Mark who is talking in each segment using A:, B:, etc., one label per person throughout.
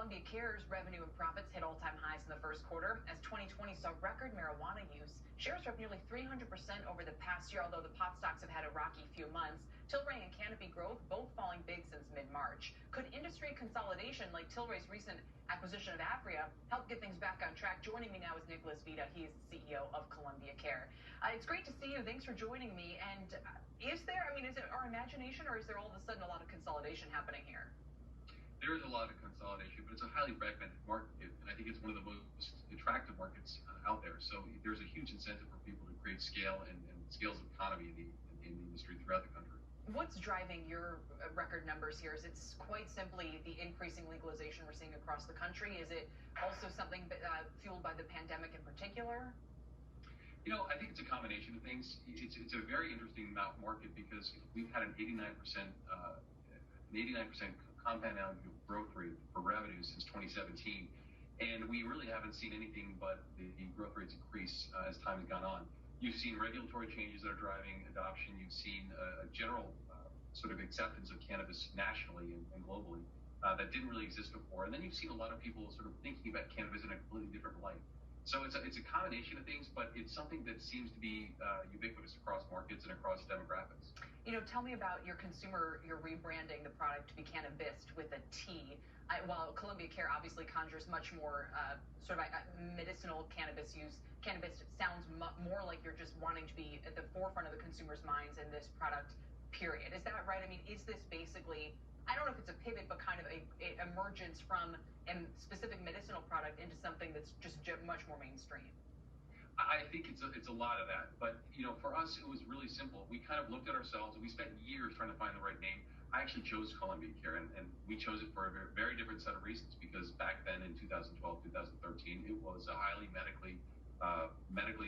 A: Columbia Care's revenue and profits hit all-time highs in the first quarter as 2020 saw record marijuana use. Shares are up nearly 300% over the past year, although the pot stocks have had a rocky few months. Tilray and Canopy Growth both falling big since mid-March. Could industry consolidation like Tilray's recent acquisition of Apria help get things back on track? Joining me now is Nicholas Vita. He is the CEO of Columbia Care. It's great to see you. Thanks for joining me. And is it our imagination, or is there all of a sudden a lot of consolidation happening here?
B: There is a lot of consolidation, but it's a highly fragmented market, and I think it's one of the most attractive markets out there. So there's a huge incentive for people to create scale and scales of economy in the industry throughout the country.
A: What's driving your record numbers here? Is it quite simply the increasing legalization we're seeing across the country? Is it also something fueled by the pandemic in particular?
B: You know, I think it's a combination of things. It's a very interesting market because we've had an 89% compound annual growth rate for revenue since 2017, and we really haven't seen anything but the growth rates increase as time has gone on. You've seen regulatory changes that are driving adoption. You've seen a general sort of acceptance of cannabis nationally and globally that didn't really exist before. And then you've seen a lot of people sort of thinking about cannabis in a completely different light. So it's a combination of things, but it's something that seems to be ubiquitous across markets and across demographics.
A: You know, tell me about your rebranding the product to be Cannabist with a T. While Columbia Care obviously conjures much more sort of medicinal cannabis use, Cannabist sounds more like you're just wanting to be at the forefront of the consumer's minds in this product, period. Is that right? I mean, is this basically, I don't know if it's a pivot, but kind of a emergence from a specific medicinal product into something that's just much more mainstream?
B: I think it's a lot of that, but you know, for us, it was really simple. We kind of looked at ourselves and we spent years trying to find the right name. I actually chose Columbia Care, and we chose it for a very different set of reasons, because back then in 2012, 2013, it was a highly medically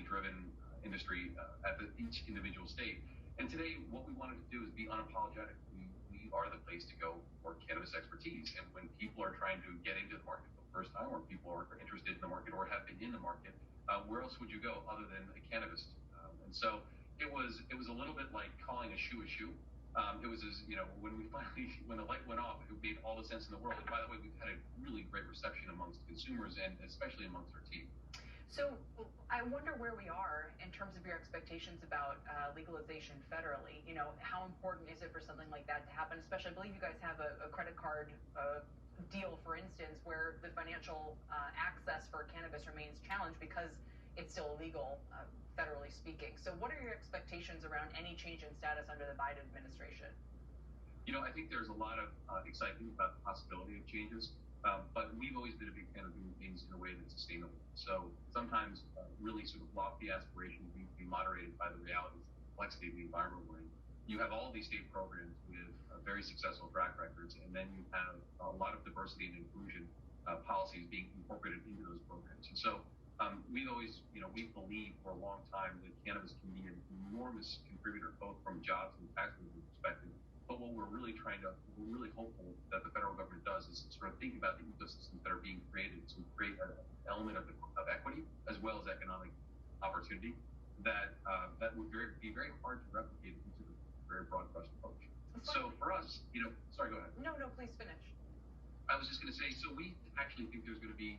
B: driven industry at each individual state. And today, what we wanted to do is be unapologetic. We are the place to go for cannabis expertise. And when people are trying to get into the market for the first time, or people are interested in the market or have been in the market, where else would you go other than a Cannabist? And so it was a little bit like calling a shoe a shoe. It was as, you know, when the light went off, it made all the sense in the world. And by the way, we've had a really great reception amongst consumers and especially amongst our team.
A: So I wonder where we are in terms of your expectations about legalization federally. You know, how important is it for something like that to happen? Especially, I believe you guys have a credit card deal, for instance, where the financial access for cannabis remains challenged because it's still illegal, federally speaking. So what are your expectations around any change in status under the Biden administration?
B: You know, I think there's a lot of excitement about the possibility of changes, but we've always been a big fan of doing things in a way that's sustainable. So sometimes really sort of lofty aspirations need to be moderated by the realities and complexity of the environment we're in. You have all these state programs with very successful track records, and then you have a lot of diversity and inclusion policies being incorporated into those programs. And so we've always, you know, we've believed for a long time that cannabis can be an enormous contributor, both from jobs and tax revenue perspective. But what we're really hopeful that the federal government does is sort of think about the ecosystems that are being created to create an element of equity as well as economic opportunity that would be very hard to replicate if you took a very broad brush approach. So for us, you know, sorry, go ahead.
A: No, please finish.
B: I was just going to say, so we actually think there's going to be,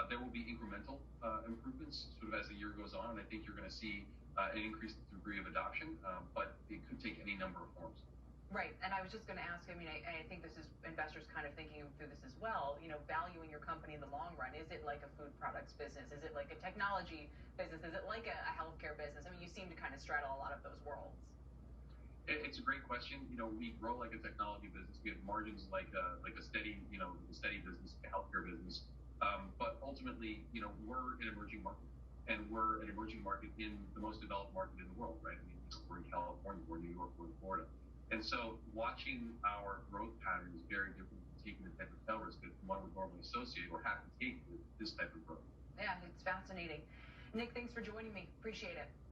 B: there will be incremental improvements sort of as the year goes on. And I think you're going to see an increased degree of adoption, but it could take any number of forms.
A: Right. And I was just going to ask, I mean, I think this is investors kind of thinking through this as well, you know, valuing your company in the long run. Is it like a food products business? Is it like a technology business? Is it like a healthcare business? I mean, you seem to kind of straddle a lot of those worlds.
B: It's a great question. You know, we grow like a technology business. We have margins like a steady, you know, a steady business, a healthcare business. But ultimately, you know, we're an emerging market, and we're an emerging market in the most developed market in the world, right? I mean, you know, we're in California, we're in New York, we're in Florida. And so watching our growth pattern is very different from taking the type of tail risk that one would normally associate or have to take with this type of growth.
A: Yeah, it's fascinating. Nick, thanks for joining me. Appreciate it.